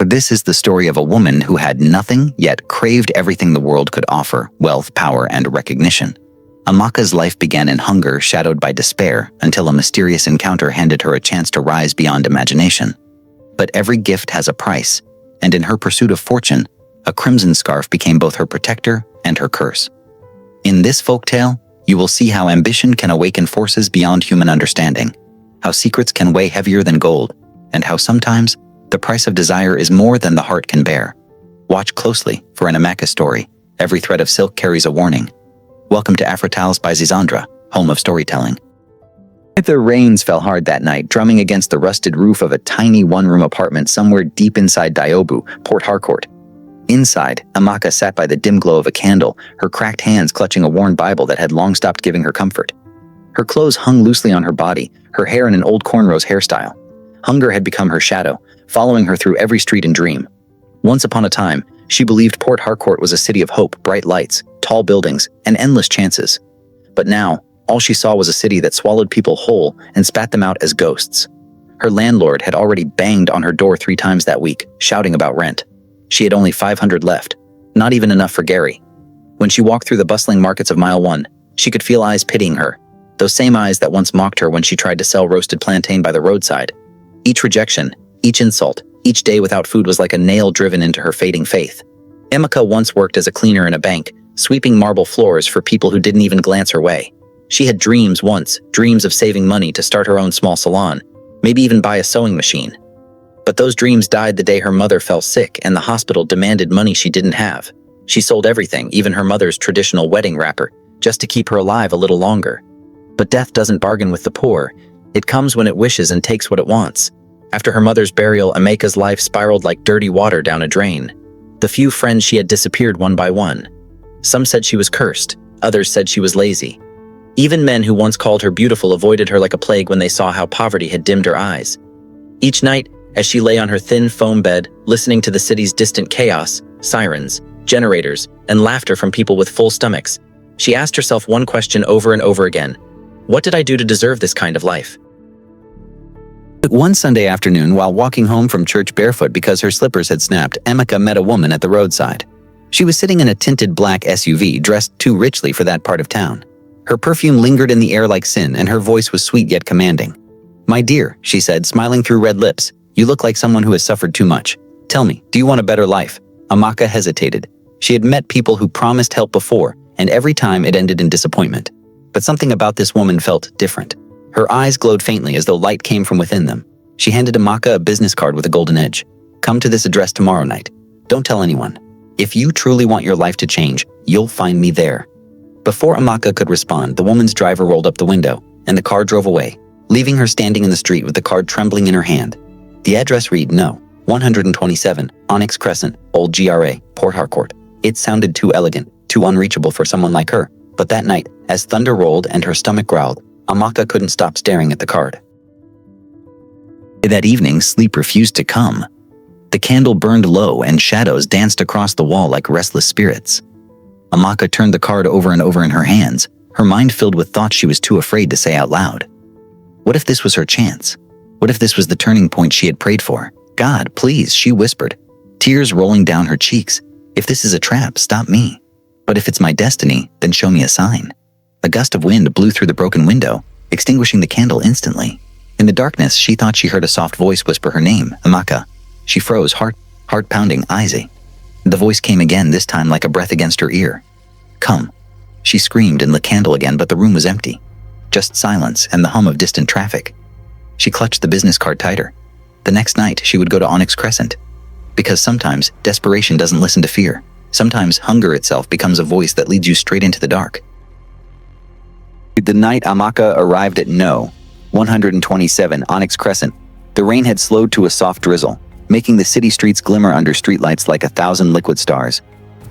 This is the story of a woman who had nothing, yet craved everything the world could offer: wealth, power, and recognition. Amaka's life began in hunger, shadowed by despair, until a mysterious encounter handed her a chance to rise beyond imagination. But every gift has a price, and in her pursuit of fortune, a crimson scarf became both her protector and her curse. In this folktale, you will see how ambition can awaken forces beyond human understanding, how secrets can weigh heavier than gold, and how sometimes the price of desire is more than the heart can bear. Watch closely for an Amaka story. Every thread of silk carries a warning. Welcome to Afrotales by Zizandra, home of storytelling. The rains fell hard that night, drumming against the rusted roof of a tiny one-room apartment somewhere deep inside Diobu, Port Harcourt. Inside, Amaka sat by the dim glow of a candle, her cracked hands clutching a worn Bible that had long stopped giving her comfort. Her clothes hung loosely on her body, her hair in an old cornrows hairstyle. Hunger had become her shadow, following her through every street and dream. Once upon a time, she believed Port Harcourt was a city of hope, bright lights, tall buildings, and endless chances. But now, all she saw was a city that swallowed people whole and spat them out as ghosts. Her landlord had already banged on her door 3 times that week, shouting about rent. She had only $500 left, not even enough for Gary. When she walked through the bustling markets of Mile 1, she could feel eyes pitying her, those same eyes that once mocked her when she tried to sell roasted plantain by the roadside. Each rejection, each insult, each day without food was like a nail driven into her fading faith. Amaka once worked as a cleaner in a bank, sweeping marble floors for people who didn't even glance her way. She had dreams once, dreams of saving money to start her own small salon, maybe even buy a sewing machine. But those dreams died the day her mother fell sick and the hospital demanded money she didn't have. She sold everything, even her mother's traditional wedding wrapper, just to keep her alive a little longer. But death doesn't bargain with the poor. It comes when it wishes and takes what it wants. After her mother's burial, Amaka's life spiraled like dirty water down a drain. The few friends she had disappeared one by one. Some said she was cursed, others said she was lazy. Even men who once called her beautiful avoided her like a plague when they saw how poverty had dimmed her eyes. Each night, as she lay on her thin foam bed, listening to the city's distant chaos, sirens, generators, and laughter from people with full stomachs, she asked herself one question over and over again: what did I do to deserve this kind of life? One Sunday afternoon, while walking home from church barefoot because her slippers had snapped, Amaka met a woman at the roadside. She was sitting in a tinted black SUV, dressed too richly for that part of town. Her perfume lingered in the air like sin, and her voice was sweet yet commanding. "My dear," she said, smiling through red lips, "you look like someone who has suffered too much. Tell me, do you want a better life?" Amaka hesitated. She had met people who promised help before, and every time it ended in disappointment. But something about this woman felt different. Her eyes glowed faintly as though light came from within them. She handed Amaka a business card with a golden edge. "Come to this address tomorrow night. Don't tell anyone. If you truly want your life to change, you'll find me there." Before Amaka could respond, the woman's driver rolled up the window, and the car drove away, leaving her standing in the street with the card trembling in her hand. The address read, No. 127, Onyx Crescent, Old GRA, Port Harcourt. It sounded too elegant, too unreachable for someone like her. But that night, as thunder rolled and her stomach growled, Amaka couldn't stop staring at the card. That evening, sleep refused to come. The candle burned low and shadows danced across the wall like restless spirits. Amaka turned the card over and over in her hands, her mind filled with thoughts she was too afraid to say out loud. What if this was her chance? What if this was the turning point she had prayed for? "God, please," she whispered, tears rolling down her cheeks. "If this is a trap, stop me. But if it's my destiny, then show me a sign." A gust of wind blew through the broken window, extinguishing the candle instantly. In the darkness, she thought she heard a soft voice whisper her name, Amaka. She froze, heart pounding, Izzy. The voice came again, this time like a breath against her ear. "Come." She screamed and lit candle again, but the room was empty. Just silence and the hum of distant traffic. She clutched the business card tighter. The next night, she would go to Onyx Crescent. Because sometimes, desperation doesn't listen to fear. Sometimes, hunger itself becomes a voice that leads you straight into the dark. The night Amaka arrived at No. 127 Onyx Crescent, the rain had slowed to a soft drizzle, making the city streets glimmer under streetlights like 1,000 liquid stars.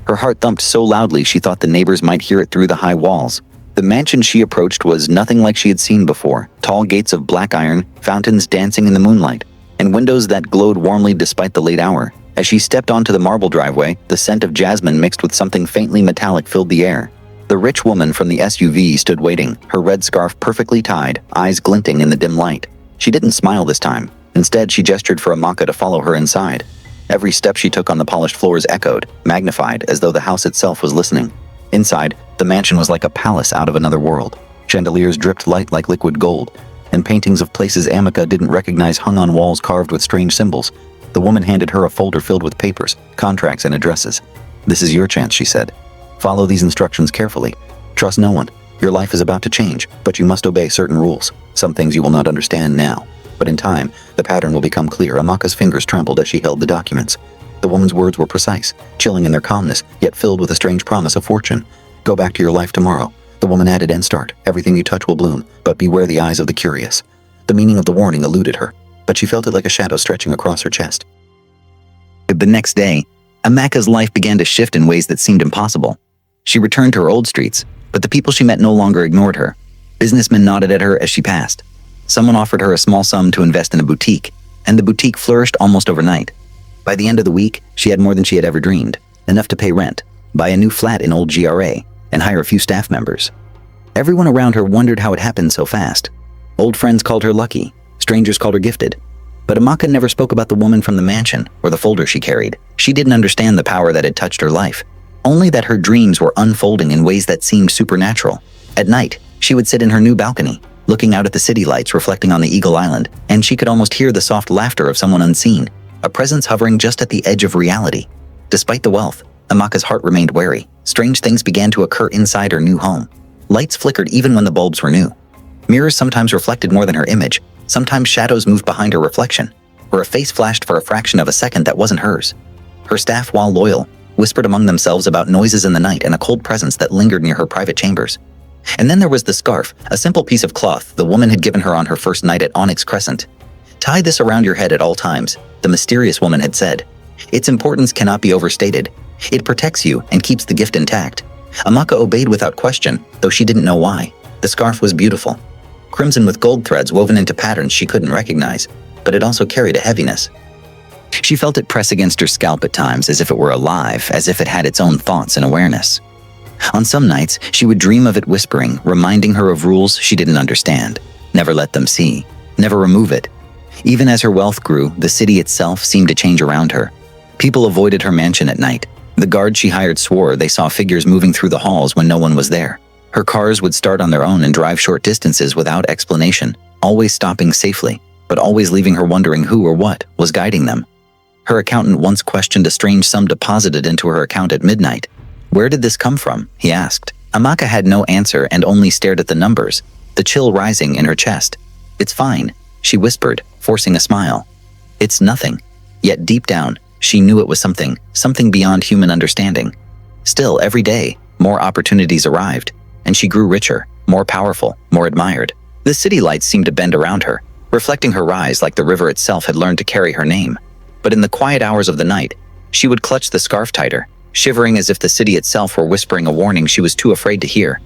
Her heart thumped so loudly she thought the neighbors might hear it through the high walls. The mansion she approached was nothing like she had seen before. Tall gates of black iron, fountains dancing in the moonlight, and windows that glowed warmly despite the late hour. As she stepped onto the marble driveway, the scent of jasmine mixed with something faintly metallic filled the air. The rich woman from the SUV stood waiting, her red scarf perfectly tied, eyes glinting in the dim light. She didn't smile this time. Instead, she gestured for Amaka to follow her inside. Every step she took on the polished floors echoed, magnified, as though the house itself was listening. Inside, the mansion was like a palace out of another world. Chandeliers dripped light like liquid gold, and paintings of places Amaka didn't recognize hung on walls carved with strange symbols. The woman handed her a folder filled with papers, contracts, and addresses. "This is your chance," she said. "Follow these instructions carefully. Trust no one. Your life is about to change, but you must obey certain rules. Some things you will not understand now, but in time, the pattern will become clear." Amaka's fingers trembled as she held the documents. The woman's words were precise, chilling in their calmness, yet filled with a strange promise of fortune. "Go back to your life tomorrow," the woman added, "and start. Everything you touch will bloom, but beware the eyes of the curious." The meaning of the warning eluded her, but she felt it like a shadow stretching across her chest. The next day, Amaka's life began to shift in ways that seemed impossible. She returned to her old streets, but the people she met no longer ignored her. Businessmen nodded at her as she passed. Someone offered her a small sum to invest in a boutique, and the boutique flourished almost overnight. By the end of the week, she had more than she had ever dreamed, enough to pay rent, buy a new flat in old GRA, and hire a few staff members. Everyone around her wondered how it happened so fast. Old friends called her lucky, strangers called her gifted. But Amaka never spoke about the woman from the mansion or the folder she carried. She didn't understand the power that had touched her life, only that her dreams were unfolding in ways that seemed supernatural. At night, she would sit in her new balcony, looking out at the city lights reflecting on the Eagle Island, and she could almost hear the soft laughter of someone unseen, a presence hovering just at the edge of reality. Despite the wealth, Amaka's heart remained wary. Strange things began to occur inside her new home. Lights flickered even when the bulbs were new. Mirrors sometimes reflected more than her image. Sometimes shadows moved behind her reflection, or a face flashed for a fraction of a second that wasn't hers. Her staff, while loyal, whispered among themselves about noises in the night and a cold presence that lingered near her private chambers. And then there was the scarf, a simple piece of cloth the woman had given her on her first night at Onyx Crescent. "Tie this around your head at all times," the mysterious woman had said. "Its importance cannot be overstated. It protects you and keeps the gift intact." Amaka obeyed without question, though she didn't know why. The scarf was beautiful, crimson with gold threads woven into patterns she couldn't recognize, but it also carried a heaviness. She felt it press against her scalp at times, as if it were alive, as if it had its own thoughts and awareness. On some nights, she would dream of it whispering, reminding her of rules she didn't understand. Never let them see. Never remove it. Even as her wealth grew, the city itself seemed to change around her. People avoided her mansion at night. The guards she hired swore they saw figures moving through the halls when no one was there. Her cars would start on their own and drive short distances without explanation, always stopping safely, but always leaving her wondering who or what was guiding them. Her accountant once questioned a strange sum deposited into her account at midnight. "Where did this come from?" he asked. Amaka had no answer and only stared at the numbers, the chill rising in her chest. "It's fine," she whispered, forcing a smile. "It's nothing." Yet deep down, she knew it was something beyond human understanding. Still, every day, more opportunities arrived, and she grew richer, more powerful, more admired. The city lights seemed to bend around her, reflecting her rise like the river itself had learned to carry her name. But in the quiet hours of the night, she would clutch the scarf tighter, shivering as if the city itself were whispering a warning she was too afraid to hear.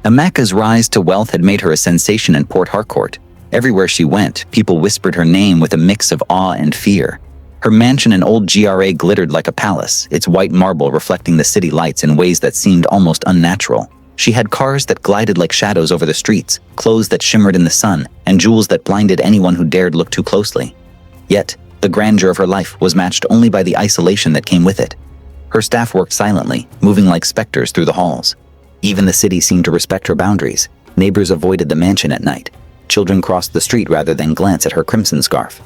Amaka's rise to wealth had made her a sensation in Port Harcourt. Everywhere she went, people whispered her name with a mix of awe and fear. Her mansion in old GRA glittered like a palace, its white marble reflecting the city lights in ways that seemed almost unnatural. She had cars that glided like shadows over the streets, clothes that shimmered in the sun, and jewels that blinded anyone who dared look too closely. Yet, the grandeur of her life was matched only by the isolation that came with it. Her staff worked silently, moving like specters through the halls. Even the city seemed to respect her boundaries. Neighbors avoided the mansion at night. Children crossed the street rather than glance at her crimson scarf.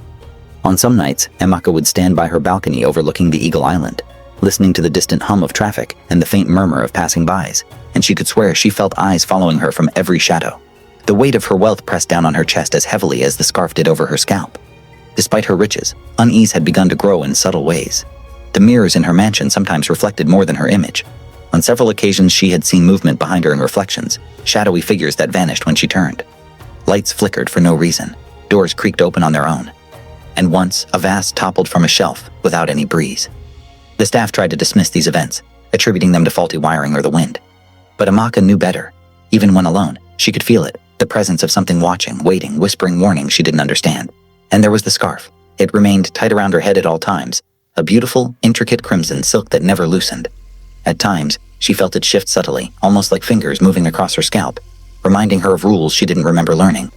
On some nights, Amaka would stand by her balcony overlooking the Eagle Island, listening to the distant hum of traffic and the faint murmur of passing bys, and she could swear she felt eyes following her from every shadow. The weight of her wealth pressed down on her chest as heavily as the scarf did over her scalp. Despite her riches, unease had begun to grow in subtle ways. The mirrors in her mansion sometimes reflected more than her image. On several occasions she had seen movement behind her in reflections, shadowy figures that vanished when she turned. Lights flickered for no reason. Doors creaked open on their own. And once, a vase toppled from a shelf without any breeze. The staff tried to dismiss these events, attributing them to faulty wiring or the wind. But Amaka knew better. Even when alone, she could feel it, the presence of something watching, waiting, whispering warnings she didn't understand. And there was the scarf. It remained tight around her head at all times, a beautiful, intricate crimson silk that never loosened. At times, she felt it shift subtly, almost like fingers moving across her scalp, reminding her of rules she didn't remember learning.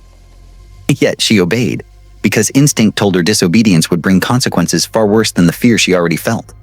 Yet she obeyed. because instinct told her disobedience would bring consequences far worse than the fear she already felt.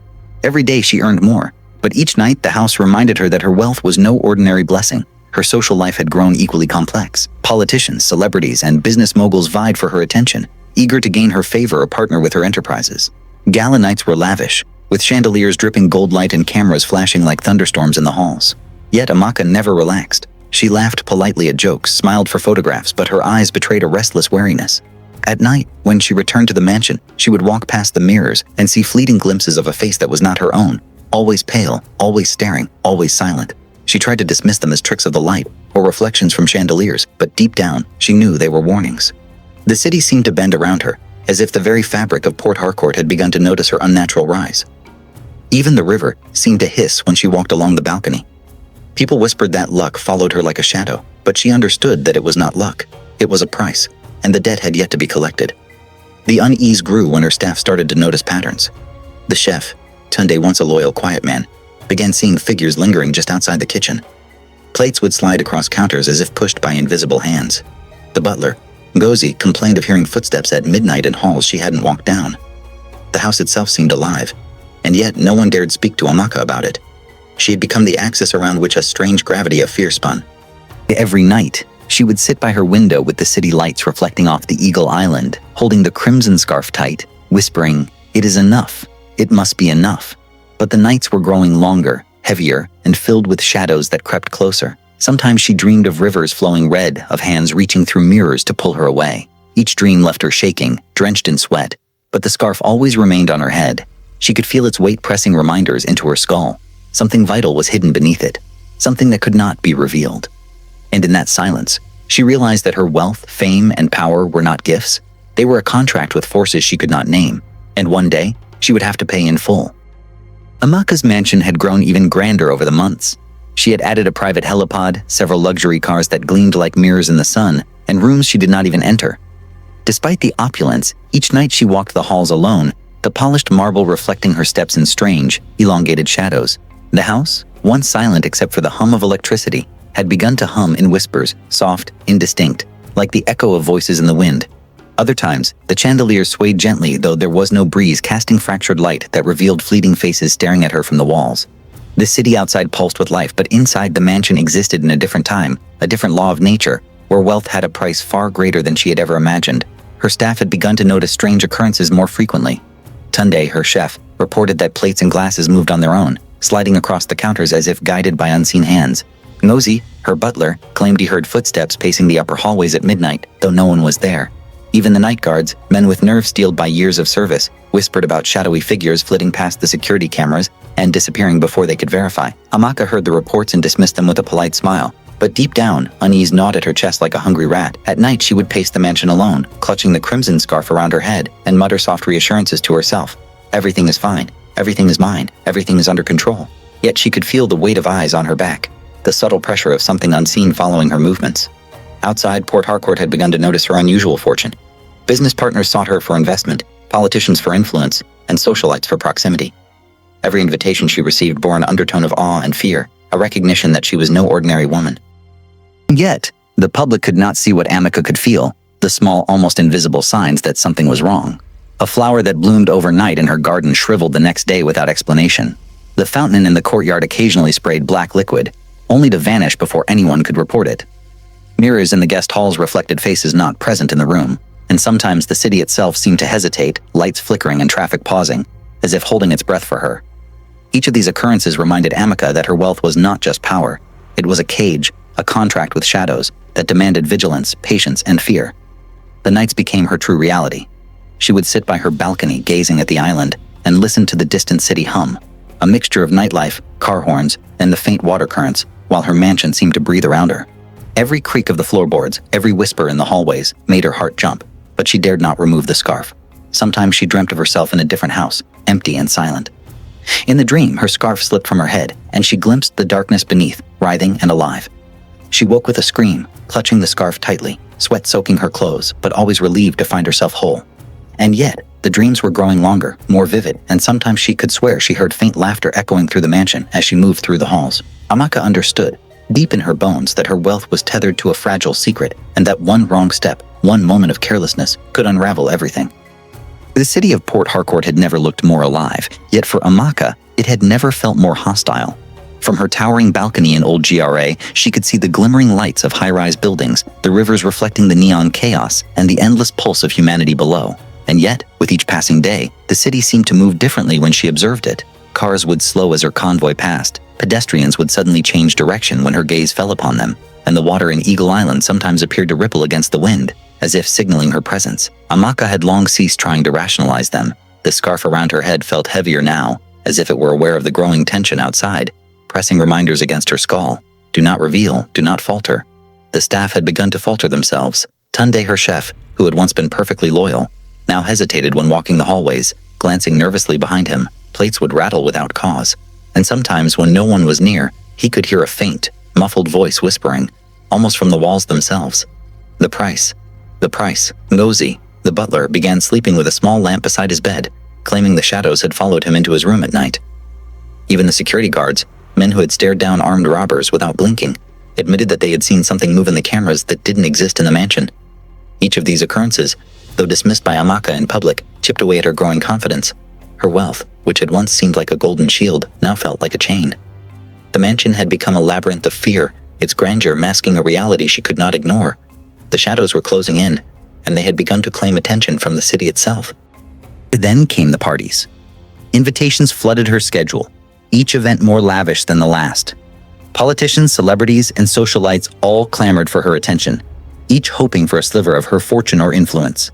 Every day she earned more, but each night the house reminded her that her wealth was no ordinary blessing. Her social life had grown equally complex. Politicians, celebrities, and business moguls vied for her attention, eager to gain her favor or partner with her enterprises. Gala nights were lavish, with chandeliers dripping gold light and cameras flashing like thunderstorms in the halls. Yet Amaka never relaxed. She laughed politely at jokes, smiled for photographs, but her eyes betrayed a restless wariness. At night, when she returned to the mansion, she would walk past the mirrors and see fleeting glimpses of a face that was not her own, always pale, always staring, always silent. She tried to dismiss them as tricks of the light or reflections from chandeliers, but deep down, she knew they were warnings. The city seemed to bend around her, as if the very fabric of Port Harcourt had begun to notice her unnatural rise. Even the river seemed to hiss when she walked along the balcony. People whispered that luck followed her like a shadow, but she understood that it was not luck. It was a price, and the debt had yet to be collected. The unease grew when her staff started to notice patterns. The chef, Tunde, once a loyal, quiet man, began seeing figures lingering just outside the kitchen. Plates would slide across counters as if pushed by invisible hands. The butler, Ngozi, complained of hearing footsteps at midnight in halls she hadn't walked down. The house itself seemed alive, and yet no one dared speak to Amaka about it. She had become the axis around which a strange gravity of fear spun. Every night, she would sit by her window with the city lights reflecting off the Eagle Island, holding the crimson scarf tight, whispering, "It is enough. It must be enough." But the nights were growing longer, heavier, and filled with shadows that crept closer. Sometimes she dreamed of rivers flowing red, of hands reaching through mirrors to pull her away. Each dream left her shaking, drenched in sweat, but the scarf always remained on her head. She could feel its weight pressing reminders into her skull. Something vital was hidden beneath it, something that could not be revealed. And in that silence, she realized that her wealth, fame, and power were not gifts. They were a contract with forces she could not name, and one day, she would have to pay in full. Amaka's mansion had grown even grander over the months. She had added a private helipad, several luxury cars that gleamed like mirrors in the sun, and rooms she did not even enter. Despite the opulence, each night she walked the halls alone, the polished marble reflecting her steps in strange, elongated shadows. The house, once silent except for the hum of electricity, had begun to hum in whispers, soft, indistinct, like the echo of voices in the wind. Other times, the chandeliers swayed gently, though there was no breeze, casting fractured light that revealed fleeting faces staring at her from the walls. The city outside pulsed with life, but inside the mansion existed in a different time, a different law of nature, where wealth had a price far greater than she had ever imagined. Her staff had begun to notice strange occurrences more frequently. Tunde, her chef, reported that plates and glasses moved on their own, sliding across the counters as if guided by unseen hands. Ngozi, her butler, claimed he heard footsteps pacing the upper hallways at midnight, though no one was there. Even the night guards, men with nerves steeled by years of service, whispered about shadowy figures flitting past the security cameras and disappearing before they could verify. Amaka heard the reports and dismissed them with a polite smile. But deep down, unease gnawed at her chest like a hungry rat. At night, she would pace the mansion alone, clutching the crimson scarf around her head, and mutter soft reassurances to herself. Everything is fine. Everything is mine. Everything is under control. Yet she could feel the weight of eyes on her back, the subtle pressure of something unseen following her movements. Outside, Port Harcourt had begun to notice her unusual fortune. Business partners sought her for investment, politicians for influence, and socialites for proximity. Every invitation she received bore an undertone of awe and fear, a recognition that she was no ordinary woman. Yet, the public could not see what Amaka could feel, the small, almost invisible signs that something was wrong. A flower that bloomed overnight in her garden shriveled the next day without explanation. The fountain in the courtyard occasionally sprayed black liquid, only to vanish before anyone could report it. Mirrors in the guest halls reflected faces not present in the room, and sometimes the city itself seemed to hesitate, lights flickering and traffic pausing, as if holding its breath for her. Each of these occurrences reminded Amaka that her wealth was not just power. It was a cage, a contract with shadows that demanded vigilance, patience, and fear. The nights became her true reality. She would sit by her balcony gazing at the island and listen to the distant city hum, a mixture of nightlife, car horns, and the faint water currents, while her mansion seemed to breathe around her. Every creak of the floorboards, every whisper in the hallways made her heart jump, but she dared not remove the scarf. Sometimes she dreamt of herself in a different house, empty and silent. In the dream, her scarf slipped from her head, and she glimpsed the darkness beneath, writhing and alive. She woke with a scream, clutching the scarf tightly, sweat soaking her clothes, but always relieved to find herself whole. And yet, the dreams were growing longer, more vivid, and sometimes she could swear she heard faint laughter echoing through the mansion as she moved through the halls. Amaka understood, deep in her bones, that her wealth was tethered to a fragile secret, and that one wrong step One moment of carelessness could unravel everything. The city of Port Harcourt had never looked more alive, yet for Amaka, it had never felt more hostile. From her towering balcony in old GRA, she could see the glimmering lights of high-rise buildings, the rivers reflecting the neon chaos, and the endless pulse of humanity below. And yet, with each passing day, the city seemed to move differently when she observed it. Cars would slow as her convoy passed, pedestrians would suddenly change direction when her gaze fell upon them, and the water in Eagle Island sometimes appeared to ripple against the wind, as if signaling her presence. Amaka had long ceased trying to rationalize them. The scarf around her head felt heavier now, as if it were aware of the growing tension outside, pressing reminders against her skull. Do not reveal, do not falter. The staff had begun to falter themselves. Tunde, her chef, who had once been perfectly loyal, now hesitated when walking the hallways, glancing nervously behind him. Plates would rattle without cause, and sometimes when no one was near, he could hear a faint, muffled voice whispering, almost from the walls themselves. The price. Ngozi, the butler, began sleeping with a small lamp beside his bed, claiming the shadows had followed him into his room at night. Even the security guards, men who had stared down armed robbers without blinking, admitted that they had seen something move in the cameras that didn't exist in the mansion. Each of these occurrences, though dismissed by Amaka in public, chipped away at her growing confidence. Her wealth, which had once seemed like a golden shield, now felt like a chain. The mansion had become a labyrinth of fear, its grandeur masking a reality she could not ignore. The shadows were closing in, and they had begun to claim attention from the city itself. Then came the parties. Invitations flooded her schedule, each event more lavish than the last. Politicians, celebrities, and socialites all clamored for her attention, each hoping for a sliver of her fortune or influence.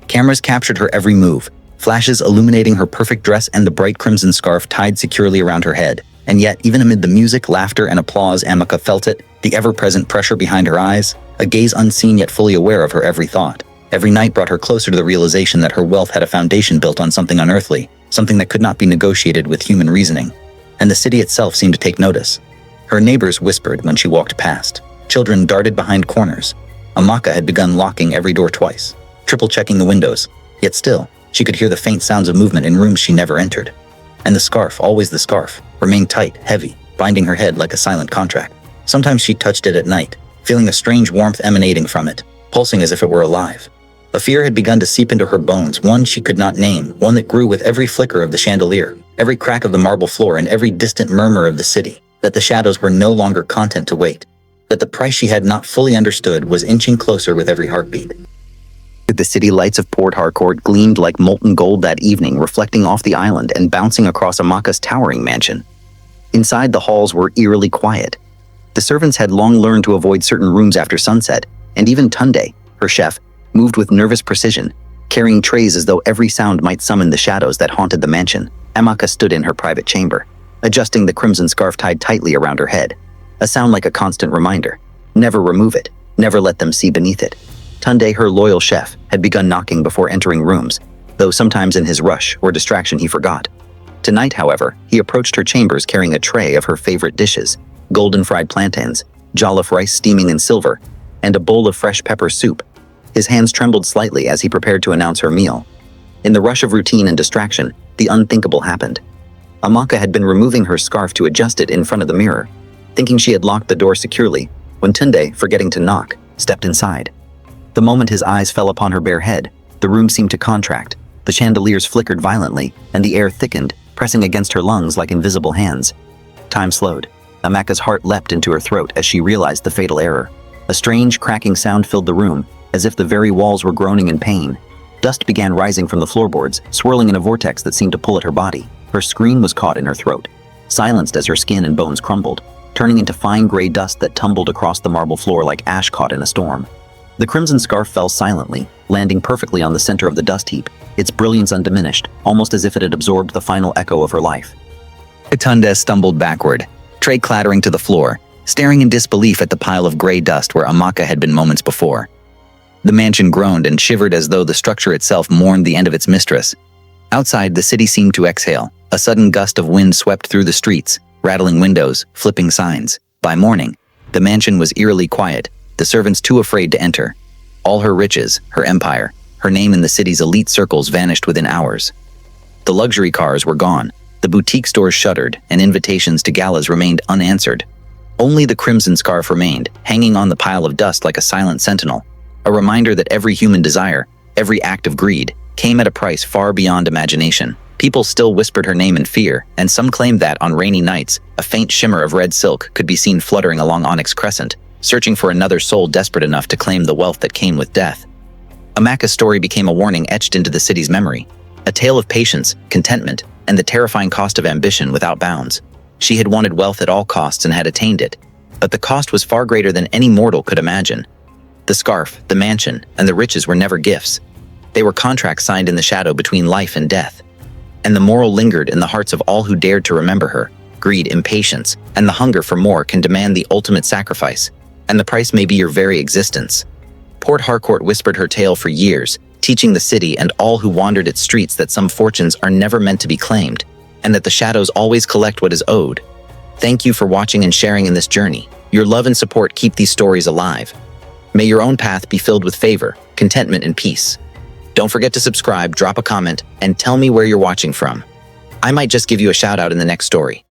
Cameras captured her every move, flashes illuminating her perfect dress and the bright crimson scarf tied securely around her head. And yet, even amid the music, laughter, and applause, Amaka felt it, the ever-present pressure behind her eyes, a gaze unseen yet fully aware of her every thought. Every night brought her closer to the realization that her wealth had a foundation built on something unearthly, something that could not be negotiated with human reasoning. And the city itself seemed to take notice. Her neighbors whispered when she walked past. Children darted behind corners. Amaka had begun locking every door twice, triple-checking the windows. Yet still, she could hear the faint sounds of movement in rooms she never entered. And the scarf, always the scarf, remained tight, heavy, binding her head like a silent contract. Sometimes she touched it at night, feeling a strange warmth emanating from it, pulsing as if it were alive. A fear had begun to seep into her bones, one she could not name, one that grew with every flicker of the chandelier, every crack of the marble floor, and every distant murmur of the city, that the shadows were no longer content to wait, that the price she had not fully understood was inching closer with every heartbeat. The city lights of Port Harcourt gleamed like molten gold that evening, reflecting off the island and bouncing across Amaka's towering mansion. Inside, the halls were eerily quiet. The servants had long learned to avoid certain rooms after sunset, and even Tunde, her chef, moved with nervous precision, carrying trays as though every sound might summon the shadows that haunted the mansion. Amaka stood in her private chamber, adjusting the crimson scarf tied tightly around her head, a sound like a constant reminder. Never remove it, never let them see beneath it. Tunde, her loyal chef, had begun knocking before entering rooms, though sometimes in his rush or distraction he forgot. Tonight, however, he approached her chambers carrying a tray of her favorite dishes, golden fried plantains, jollof rice steaming in silver, and a bowl of fresh pepper soup. His hands trembled slightly as he prepared to announce her meal. In the rush of routine and distraction, the unthinkable happened. Amaka had been removing her scarf to adjust it in front of the mirror, thinking she had locked the door securely, when Tunde, forgetting to knock, stepped inside. The moment his eyes fell upon her bare head, the room seemed to contract, the chandeliers flickered violently, and the air thickened, pressing against her lungs like invisible hands. Time slowed. Amaka's heart leapt into her throat as she realized the fatal error. A strange, cracking sound filled the room, as if the very walls were groaning in pain. Dust began rising from the floorboards, swirling in a vortex that seemed to pull at her body. Her scream was caught in her throat, silenced as her skin and bones crumbled, turning into fine gray dust that tumbled across the marble floor like ash caught in a storm. The crimson scarf fell silently, landing perfectly on the center of the dust heap, its brilliance undiminished, almost as if it had absorbed the final echo of her life. Tunde stumbled backward, tray clattering to the floor, staring in disbelief at the pile of gray dust where Amaka had been moments before. The mansion groaned and shivered as though the structure itself mourned the end of its mistress. Outside, the city seemed to exhale. A sudden gust of wind swept through the streets, rattling windows, flipping signs. By morning, the mansion was eerily quiet, the servants too afraid to enter. All her riches, her empire, her name in the city's elite circles vanished within hours. The luxury cars were gone, the boutique stores shuttered, and invitations to galas remained unanswered. Only the crimson scarf remained, hanging on the pile of dust like a silent sentinel. a reminder that every human desire, every act of greed, came at a price far beyond imagination. People still whispered her name in fear, and some claimed that, on rainy nights, a faint shimmer of red silk could be seen fluttering along Onyx Crescent, searching for another soul desperate enough to claim the wealth that came with death. Amaka's story became a warning etched into the city's memory, a tale of patience, contentment, and the terrifying cost of ambition without bounds. She had wanted wealth at all costs and had attained it, but the cost was far greater than any mortal could imagine. The scarf, the mansion, and the riches were never gifts. They were contracts signed in the shadow between life and death. And the moral lingered in the hearts of all who dared to remember her. Greed, impatience, and the hunger for more can demand the ultimate sacrifice, and the price may be your very existence. Port Harcourt whispered her tale for years, teaching the city and all who wandered its streets that some fortunes are never meant to be claimed, and that the shadows always collect what is owed. Thank you for watching and sharing in this journey. Your love and support keep these stories alive. May your own path be filled with favor, contentment, and peace. Don't forget to subscribe, drop a comment, and tell me where you're watching from. I might just give you a shout out in the next story.